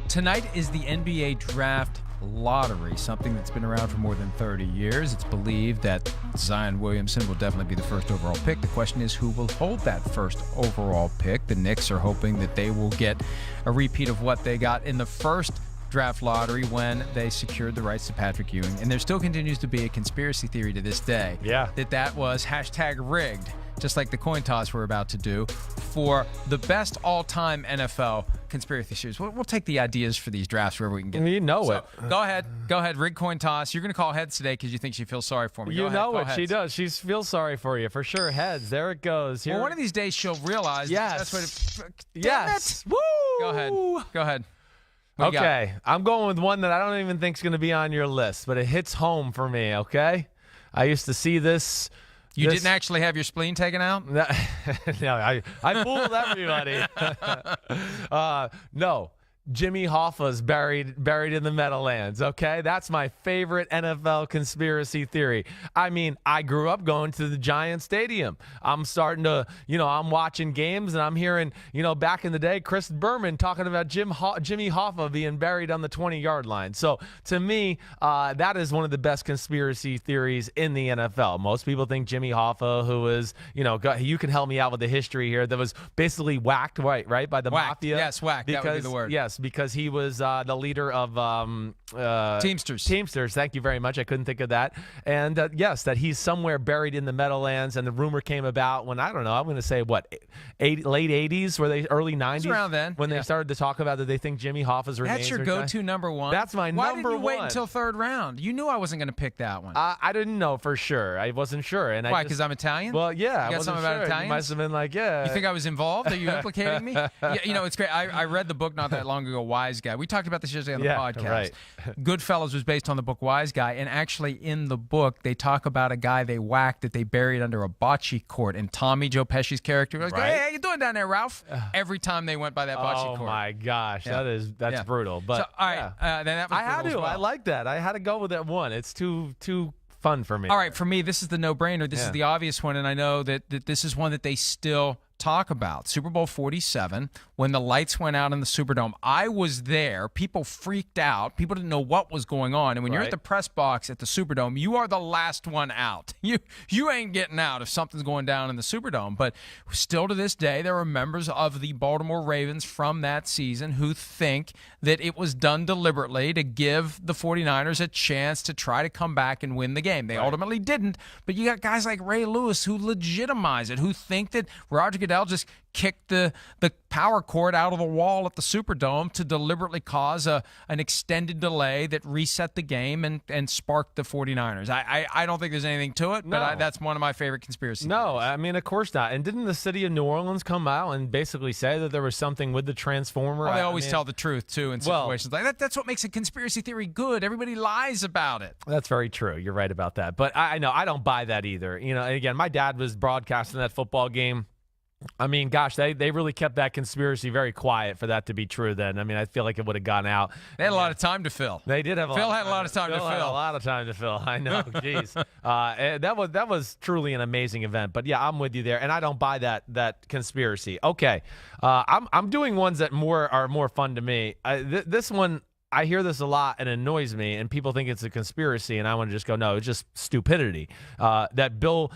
Tonight is the NBA Draft Lottery, something that's been around for more than 30 years. It's believed that Zion Williamson will definitely be the first overall pick. The question is who will hold that first overall pick. The Knicks are hoping that they will get a repeat of what they got in the first draft lottery when they secured the rights to Patrick Ewing. And there still continues to be a conspiracy theory to this day that was #rigged, just like the coin toss we're about to do, for the best all-time NFL conspiracy theories. We'll take the ideas for these drafts wherever we can get them. You know it. Go ahead. Rig coin toss. You're going to call heads today because you think she feels sorry for me. You know it. She does. She feels sorry for you. For sure. Heads. There it goes. Well, one of these days she'll realize that's what it... Yes. Woo! Go ahead. Okay. I'm going with one that I don't even think is going to be on your list, but it hits home for me, okay? I used to see this... You didn't actually have your spleen taken out? No, I fooled everybody. No. Jimmy Hoffa's buried in the Meadowlands, okay? That's my favorite NFL conspiracy theory. I mean, I grew up going to the Giant Stadium. I'm starting to, I'm watching games and I'm hearing, back in the day, Chris Berman talking about Jimmy Hoffa being buried on the 20-yard line. So to me, that is one of the best conspiracy theories in the NFL. Most people think Jimmy Hoffa, who was, you can help me out with the history here, that was basically whacked, right, by the mafia. Yes, whacked. That would be the word. Yes, because he was the leader of Teamsters. Thank you very much. I couldn't think of that. And yes, that he's somewhere buried in the Meadowlands. And the rumor came about when, I don't know, I'm going to say late 80s, early 90s? It's around then. When they started to talk about that they think Jimmy Hoffa's remains. That's your go-to number one? That's my number one. Why didn't you wait until third round? You knew I wasn't going to pick that one. I didn't know for sure. I wasn't sure. And why, because I'm Italian? Well, yeah. You got something about Italians? You must have been like, yeah. You think I was involved? Are you implicating me? Yeah, it's great. I read the book not that long ago, Wise Guy. We talked about this yesterday on the podcast. Right. Goodfellas was based on the book Wise Guy, and actually in the book they talk about a guy they whacked that they buried under a bocce court, and Tommy, Joe Pesci's character, was hey, how you doing down there, Ralph? Every time they went by that bocce court. Oh my gosh, that's brutal. But so, all right, then that was I had to. Well. I like that. I had to go with that one. It's too fun for me. All right, for me, this is the no-brainer. This is the obvious one, and I know that this is one that they still talk about. Super Bowl 47, when the lights went out in the Superdome. I was there. People freaked out. People didn't know what was going on. And when you're at the press box at the Superdome, you are the last one out. You ain't getting out if something's going down in the Superdome. But still to this day, there are members of the Baltimore Ravens from that season who think that it was done deliberately to give the 49ers a chance to try to come back and win the game. They ultimately didn't. But you got guys like Ray Lewis who legitimize it, who think that Roger Goodell just kicked the power cord out of the wall at the Superdome to deliberately cause an extended delay that reset the game and sparked the 49ers. I don't think there's anything to it, but that's one of my favorite conspiracy theories. No, I mean, of course not. And didn't the city of New Orleans come out and basically say that there was something with the transformer? Well, they always tell the truth, too, in situations like that. That's what makes a conspiracy theory good. Everybody lies about it. That's very true. You're right about that. But I know I don't buy that either. Again, my dad was broadcasting that football game. I mean, gosh, they really kept that conspiracy very quiet for that to be true then. I mean, I feel like it would have gone out. They had a lot of time to fill. They did have Phil had a lot of time to fill. Had a lot of time to fill. I know. Jeez. That was truly an amazing event. But, yeah, I'm with you there. And I don't buy that conspiracy. Okay. I'm doing ones that are more fun to me. This one, I hear this a lot and it annoys me, and people think it's a conspiracy, and I want to just go, no, it's just stupidity. That Bill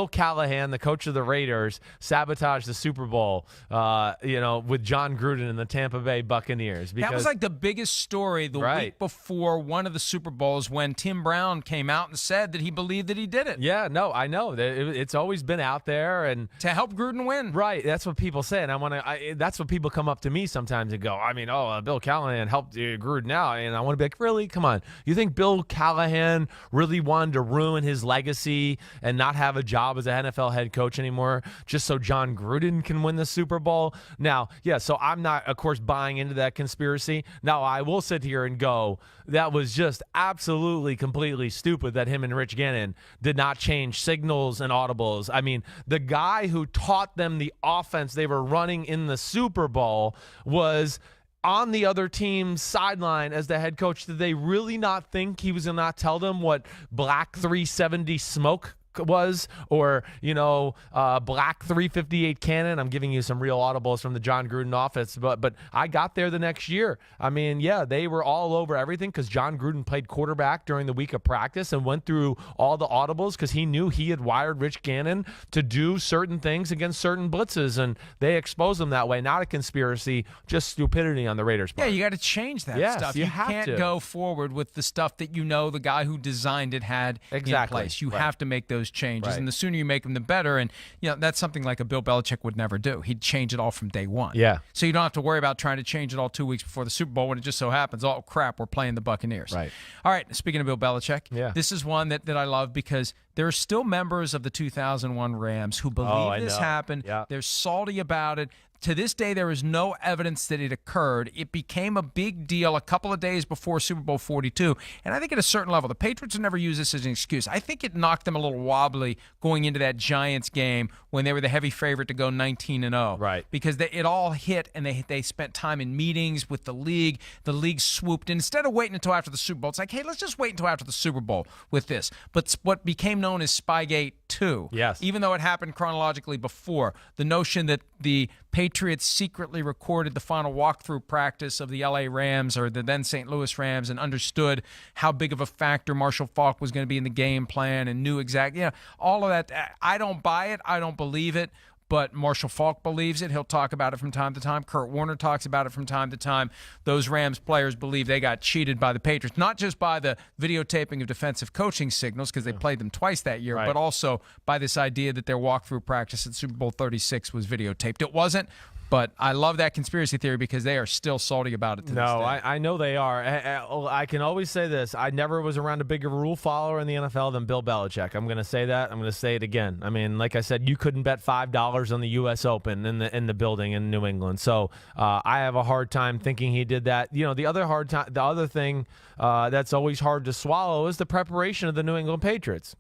Callahan, the coach of the Raiders, sabotaged the Super Bowl, with John Gruden and the Tampa Bay Buccaneers. That was like the biggest story the week before one of the Super Bowls when Tim Brown came out and said that he believed that he did it. Yeah, no, I know. It's always been out there. And to help Gruden win. Right, that's what people say, and that's what people come up to me sometimes and go, I mean, Bill Callahan helped Gruden now, and I want to be like, really? Come on. You think Bill Callahan really wanted to ruin his legacy and not have a job as an NFL head coach anymore just so John Gruden can win the Super Bowl? Now, so I'm not, of course, buying into that conspiracy. Now, I will sit here and go, that was just absolutely, completely stupid that him and Rich Gannon did not change signals and audibles. I mean, the guy who taught them the offense they were running in the Super Bowl was on the other team's sideline as the head coach. Did they really not think he was going to not tell them what Black 370 smoke was, or Black 358 Cannon. I'm giving you some real audibles from the John Gruden office, but I got there the next year. I mean, yeah, they were all over everything because John Gruden played quarterback during the week of practice and went through all the audibles because he knew he had wired Rich Gannon to do certain things against certain blitzes, and they exposed him that way. Not a conspiracy, just stupidity on the Raiders' part. Yeah, you got to change that Yes, stuff. you can't have to. go forward with the stuff that the guy who designed it had in place. You have to make those changes, and the sooner you make them, the better. And that's something like a Bill Belichick would never do. He'd change it all from day one. Yeah. So you don't have to worry about trying to change it all 2 weeks before the Super Bowl when it just so happens, oh crap, we're playing the Buccaneers. Right. All right. Speaking of Bill Belichick, Yeah. this is one that I love because there are still members of the 2001 Rams who believe this happened. Yeah. They're salty about it. To this day, there is no evidence that it occurred. It became a big deal a couple of days before Super Bowl 42. And I think at a certain level, the Patriots have never used this as an excuse. I think it knocked them a little wobbly going into that Giants game when they were the heavy favorite to go 19-0. Right. Because it all hit, and they spent time in meetings with the league. The league swooped in. Instead of waiting until after the Super Bowl, it's like, hey, let's just wait until after the Super Bowl with this. But what became known as Spygate 2. Yes. Even though it happened chronologically before, the notion that the Patriots secretly recorded the final walkthrough practice of the LA Rams or the then St. Louis Rams and understood how big of a factor Marshall Faulk was going to be in the game plan and knew exactly, all of that. I don't buy it. I don't believe it. But Marshall Faulk believes it. He'll talk about it from time to time. Kurt Warner talks about it from time to time. Those Rams players believe they got cheated by the Patriots, not just by the videotaping of defensive coaching signals because they played them twice that year, but also by this idea that their walkthrough practice at Super Bowl 36 was videotaped. It wasn't. But I love that conspiracy theory because they are still salty about it to this day. I know they are. I can always say this. I never was around a bigger rule follower in the NFL than Bill Belichick. I'm going to say that. I'm going to say it again. I mean, like I said, you couldn't bet $5 on the U.S. Open in the building in New England. So I have a hard time thinking he did that. The other thing that's always hard to swallow is the preparation of the New England Patriots.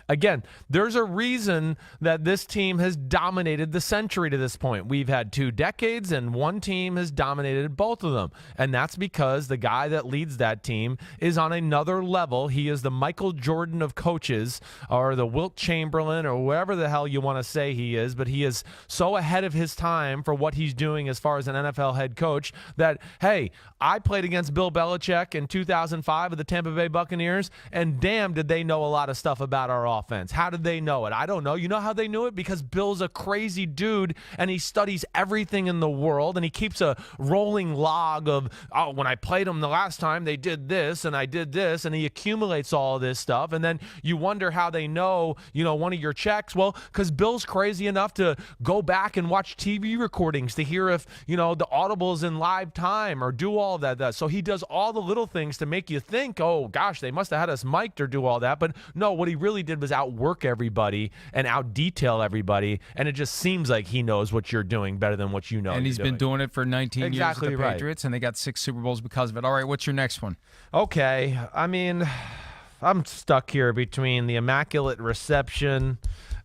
Again, there's a reason that this team has dominated the century to this point. We've had 2 decades, and one team has dominated both of them. And that's because the guy that leads that team is on another level. He is the Michael Jordan of coaches, or the Wilt Chamberlain, or whatever the hell you want to say he is. But he is so ahead of his time for what he's doing as far as an NFL head coach that, hey, I played against Bill Belichick in 2005 with the Tampa Bay Buccaneers, and damn, did they know a lot of stuff about our offense. How did they know it? I don't know. You know how they knew it? Because Bill's a crazy dude, and he studies everything in the world, and he keeps a rolling log of, when I played them the last time, they did this, and I did this, and he accumulates all of this stuff, and then you wonder how they know, one of your checks. Well, because Bill's crazy enough to go back and watch TV recordings to hear if, the audible's in live time or do all of that. So he does all the little things to make you think, oh, gosh, they must have had us mic'd or do all that. But no, what he really did was outwork everybody and out-detail everybody, and it just seems like he knows what you're doing better than what you know. And he's been doing it for 19 years with the right. Patriots, and they got 6 Super Bowls because of it. All right, what's your next one? Okay, I mean, I'm stuck here between the Immaculate Reception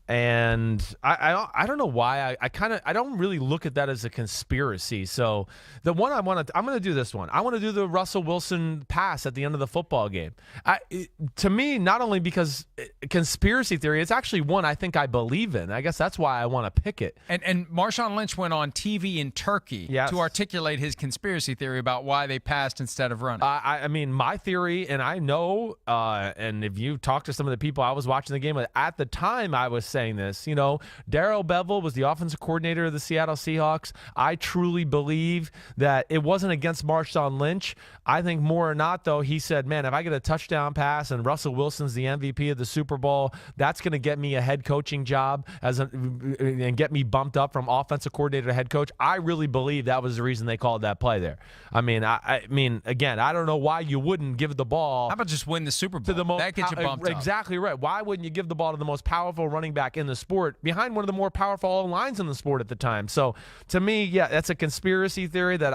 and I don't know why I don't really look at that as a conspiracy. So the one I'm going to do this one. I want to do the Russell Wilson pass at the end of the football game. To me, not only because conspiracy theory, it's actually one I think I believe in. I guess that's why I want to pick it. And Marshawn Lynch went on TV in Turkey to articulate his conspiracy theory about why they passed instead of running. I mean, my theory, and I know, and if you talk to some of the people I was watching the game with, at the time I was saying this, Darrell Bevell was the offensive coordinator of the Seattle Seahawks. I truly believe that it wasn't against Marshawn Lynch. I think more or not, though, he said, man, if I get a touchdown pass and Russell Wilson's the MVP of the Super Bowl, that's going to get me a head coaching job and get me bumped up from offensive coordinator to head coach. I really believe that was the reason they called that play there. I mean, again, I don't know why you wouldn't give the ball. How about just win the Super Bowl? That gets you bumped up. Exactly right. Why wouldn't you give the ball to the most powerful running back in the sport behind one of the more powerful lines in the sport at the time? So to me, yeah, that's a conspiracy theory that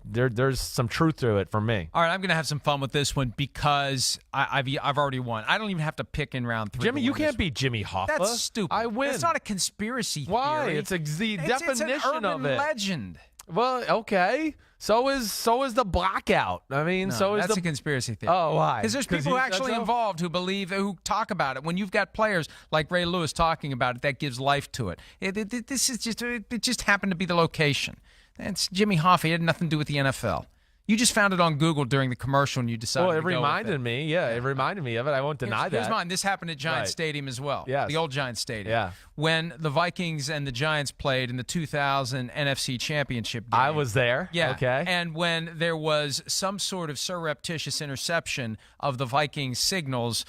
there's some truth to it for me. All right, I'm going to have some fun with this one because I've already won. I don't even have to pick in round 3. Jimmy, you can't beat Jimmy Hoffa. That's stupid. I win. It's not a conspiracy theory. Why? It's the definition it's an urban of it. legend. Well, okay. So is the blackout. I mean, No, is that's the a conspiracy theory. Oh, why? Because there's people you said actually so? involved who talk about it. When you've got players like Ray Lewis talking about it, that gives life to it. It just happened to be the location. It's Jimmy Hoffa. He had nothing to do with the NFL. You just found it on Google during the commercial and you decided Well, to it go with reminded it. me. Yeah, it reminded me of it. I won't deny Here's that. mine. This happened at Giant Right. Stadium as well. Yes. The old Giant Stadium. Yeah. When the Vikings and the Giants played in the 2000 NFC Championship game. I was there. Yeah. Okay. And when there was some sort of surreptitious interception of the Vikings signals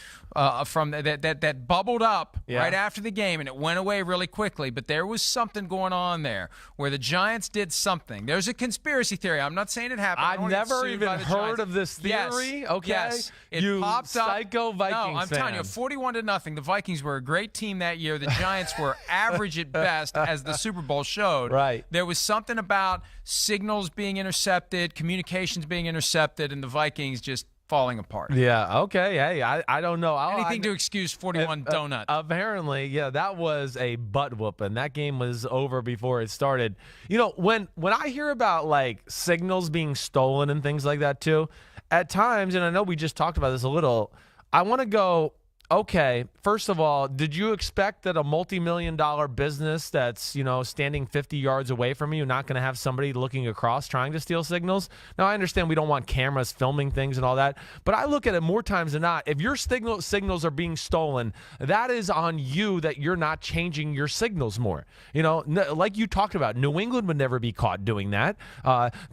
from that bubbled up Yeah. right after the game, and it went away really quickly. But there was something going on there where the Giants did something. There's a conspiracy theory. I'm not saying it happened. I don't I've wanna get never sued even by the heard Giants. of this theory. Yes. Okay. Yes. It you popped up. psycho Vikings No, I'm telling you, fan. 41-0. The Vikings were a great team that year. The Giants were average at best, as the Super Bowl showed. Right. There was something about signals being intercepted, communications being intercepted, and the Vikings just falling apart. Yeah. Okay. Hey, I don't know. Anything to excuse 41 donut. Apparently, yeah, that was a butt whooping. That game was over before it started. You know, when I hear about like signals being stolen and things like that too, at times, and I know we just talked about this a little, I want to go, okay, first of all, did you expect that a multi-million-dollar business that's, standing 50 yards away from you, not going to have somebody looking across trying to steal signals? Now, I understand we don't want cameras filming things and all that, but I look at it more times than not. If your signals are being stolen, that is on you that you're not changing your signals more. Like you talked about, New England would never be caught doing that.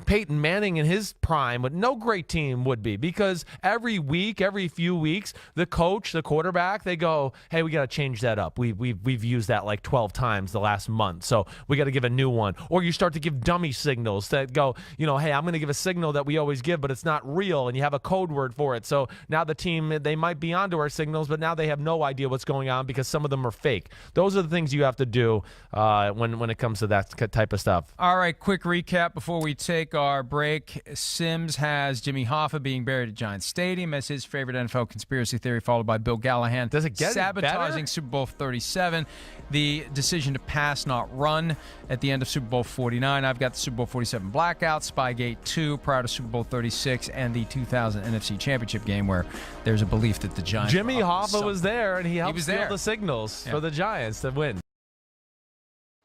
Peyton Manning in his prime, but no great team would be, because every week, every few weeks, the coach, the quarterback, they go, hey, we got to change that up. We've used that like 12 times the last month, so we got to give a new one. Or you start to give dummy signals that go, hey, I'm going to give a signal that we always give, but it's not real, and you have a code word for it. So now the team, they might be onto our signals, but now they have no idea what's going on because some of them are fake. Those are the things you have to do when it comes to that type of stuff. All right, quick recap before we take our break. Sims has Jimmy Hoffa being buried at Giant Stadium as his favorite NFL conspiracy theory, followed by Bill Callahan. Does it get sabotaging better? Super Bowl 37, the decision to pass, not run at the end of Super Bowl 49. I've got the Super Bowl 47 blackout, Spygate 2 prior to Super Bowl 36, and the 2000 NFC Championship game where there's a belief that the Giants. Jimmy Hoffa was there, and he helped steal the signals for the Giants to win.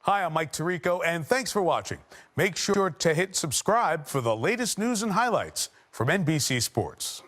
Hi, I'm Mike Tirico, and thanks for watching. Make sure to hit subscribe for the latest news and highlights from NBC Sports.